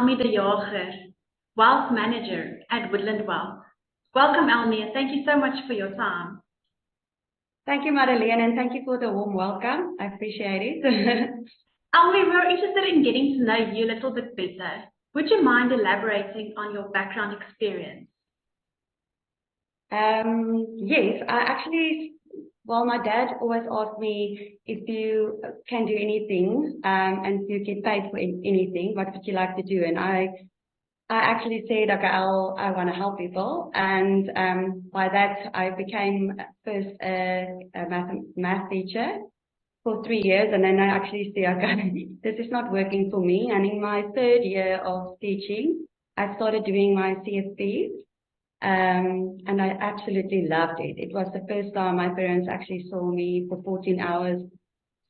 Elmie De Jager, Wealth Manager at Woodland Wealth. Welcome, Elmie, and thank you so much for your time. Thank you, Madeleine, and thank you for the warm welcome. I appreciate it. Elmie, we're interested in getting to know you a little bit better. Would you mind elaborating on your background experience? Yes, my dad always asked me if you can do anything and you get paid for anything, what would you like to do? And I actually said, okay, I want to help people. And by that, I became first a math teacher for 3 years. And then I actually said, okay, this is not working for me. And in my 3rd year of teaching, I started doing my CFP. And I absolutely loved it. It was the first time my parents actually saw me for 14 hours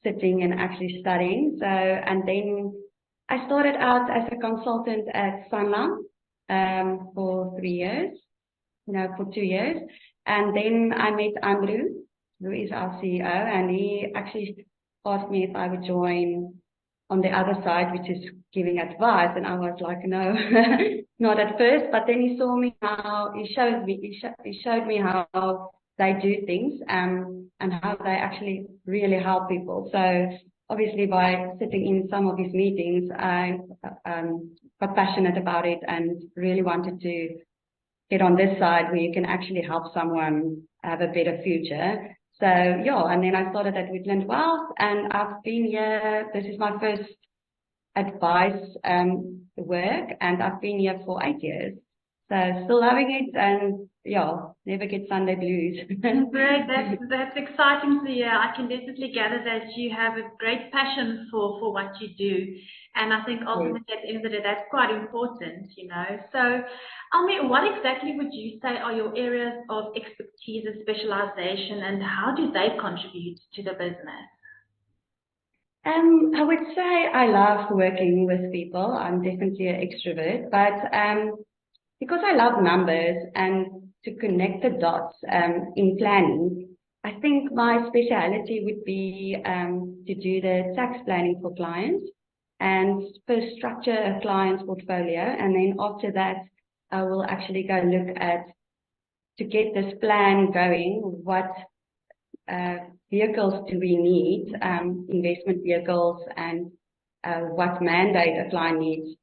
sitting and actually studying. So, and then I started out as a consultant at SOWN for 3 years, for 2 years. And then I met Andrew, who is our CEO, and he actually asked me if I would join on the other side, which is giving advice. And I was like, no, not at first. But then he saw me he showed me how they do things and how they actually really help people. So obviously by sitting in some of his meetings, I got passionate about it and really wanted to get on this side where you can actually help someone have a better future. So yeah, and then I started at Woodland Wealth, and I've been here. This is my first advice work, and I've been here for 8 years. So still loving it, and yeah, never get Sunday blues. Great, that's exciting to hear. I can definitely gather that you have a great passion for what you do. And I think ultimately at the end of the day, that's quite important, So, Elmie, what exactly would you say are your areas of expertise and specialization, and how do they contribute to the business? I would say I love working with people. I'm definitely an extrovert, but because I love numbers and to connect the dots in planning, I think my speciality would be to do the tax planning for clients and first structure a client's portfolio. And then after that, I will actually go look at, to get this plan going, what vehicles do we need, investment vehicles, and what mandate a client needs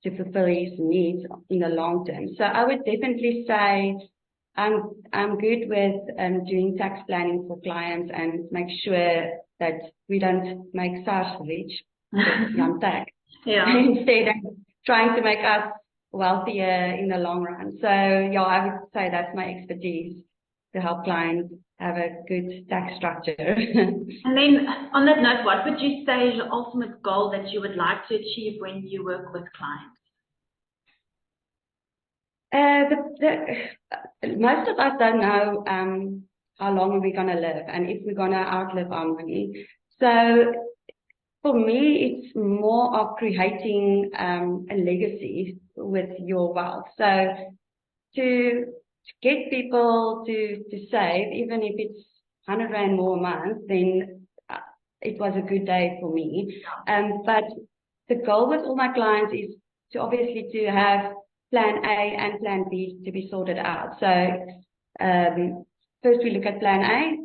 to fulfill his needs in the long term. So I would definitely say I'm good with doing tax planning for clients and make sure that we don't make SARS rich on tax. Instead of trying to make us wealthier in the long run. So yeah, I would say that's my expertise, to help clients have a good tax structure. And then on that note, what would you say is your ultimate goal that you would like to achieve when you work with clients? Most of us don't know how long we're going to live and if we're going to outlive our money. So for me, it's more of creating a legacy with your wealth. So to get people to save, even if it's 100 Rand more a month, then it was a good day for me. But the goal with all my clients is to obviously to have plan A and plan B to be sorted out. So first we look at plan A.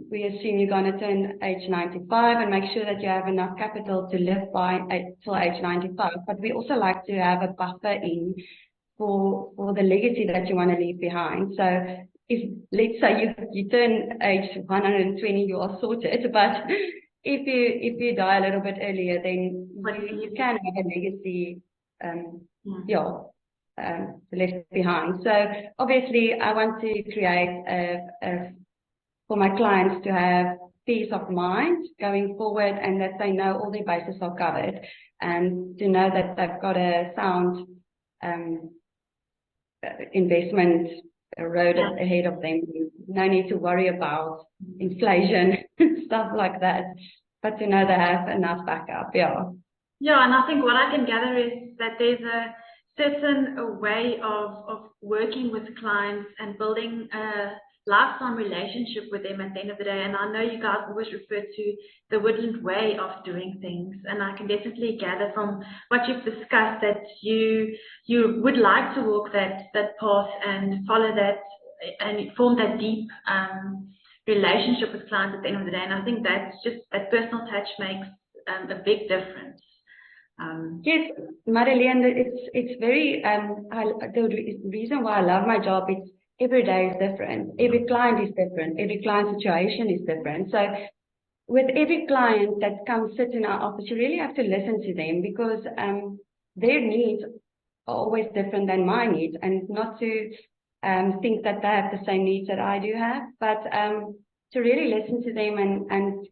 We assume you're going to turn age 95 and make sure that you have enough capital to live by till age 95. But we also like to have a buffer in for the legacy that you want to leave behind. So if, let's say you turn age 120, you are sorted. But if you die a little bit earlier, then you can have a legacy left behind. So obviously I want to create for my clients to have peace of mind going forward, and that they know all their bases are covered, and to know that they've got a sound investment road ahead of them. No need to worry about inflation, stuff like that, but to know they have enough backup. Yeah, and I think what I can gather is that there's a certain way of working with clients and building lifetime relationship with them at the end of the day. And I know you guys always refer to the Woodland way of doing things, and I can definitely gather from what you've discussed that you would like to walk that path and follow that and form that deep relationship with clients at the end of the day. And I think that's just that personal touch makes a big difference. Yes, Madeleine, it's very the reason why I love my job is every day is different. Every client is different. Every client situation is different. So with every client that comes sit in our office, you really have to listen to them, because their needs are always different than my needs, and not to think that they have the same needs that I do have, but to really listen to them and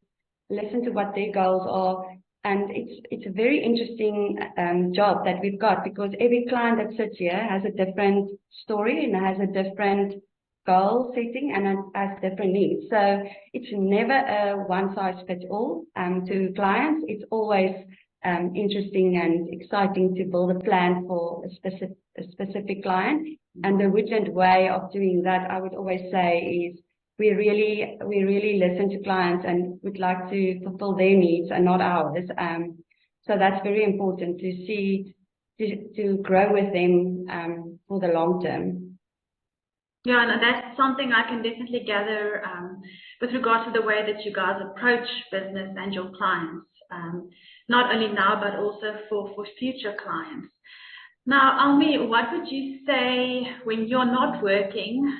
listen to what their goals are. And it's a very interesting job that we've got, because every client that sits here has a different story and has a different goal setting and has different needs. So it's never a one-size-fits-all to clients. It's always interesting and exciting to build a plan for a specific client. And the Woodland way of doing that, I would always say, is we really listen to clients and would like to fulfill their needs and not ours. So that's very important to grow with them for the long term. Yeah, and that's something I can definitely gather with regard to the way that you guys approach business and your clients, not only now but also for future clients. Now, Elmie, what would you say when you're not working?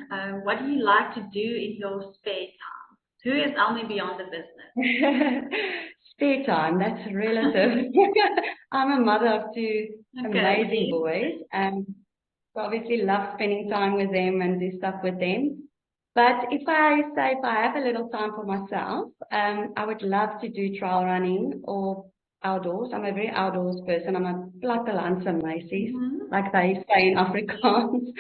What do you like to do in your spare time? Who is Elmie beyond the business? Spare time, that's relative. I'm a mother of two amazing boys, and obviously love spending time with them and do stuff with them. But if I have a little time for myself, I would love to do trail running or outdoors. I'm a very outdoors person. I'm a plattelandse meisie, like they say in Afrikaans.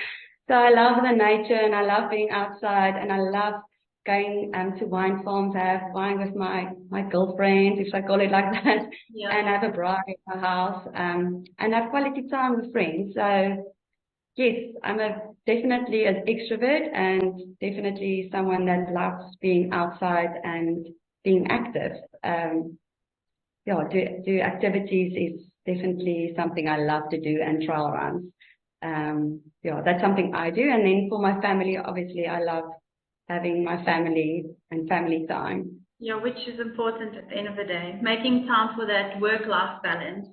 So I love the nature and I love being outside, and I love going to wine farms, have wine with my girlfriends, if I call it like that, and have a braai at my house, and have quality time with friends. So yes, I'm definitely an extrovert and definitely someone that loves being outside and being active. Do activities is definitely something I love to do, and trail runs. That's something I do. And then for my family, obviously, I love having my family and family time. Yeah, which is important at the end of the day, making time for that work-life balance.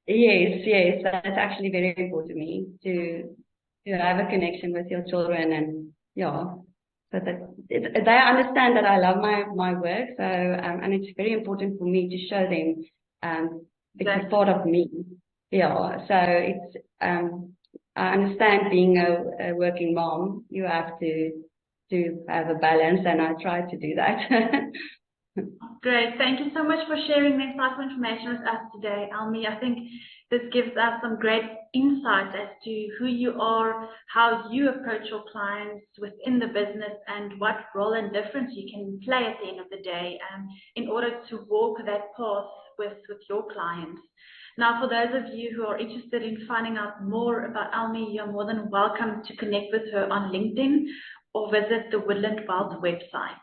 Yes, that's actually very important to me, to have a connection with your children, and so that they understand that I love my work. So and it's very important for me to show them it's a part of me. Yeah, so it's I understand being a working mom, you have to have a balance, and I try to do that. Great. Thank you so much for sharing the insightful information with us today, Elmie. I think this gives us some great insight as to who you are, how you approach your clients within the business, and what role and difference you can play at the end of the day in order to walk that path with your clients. Now, for those of you who are interested in finding out more about Elmie, you're more than welcome to connect with her on LinkedIn or visit the Woodland Wealth website.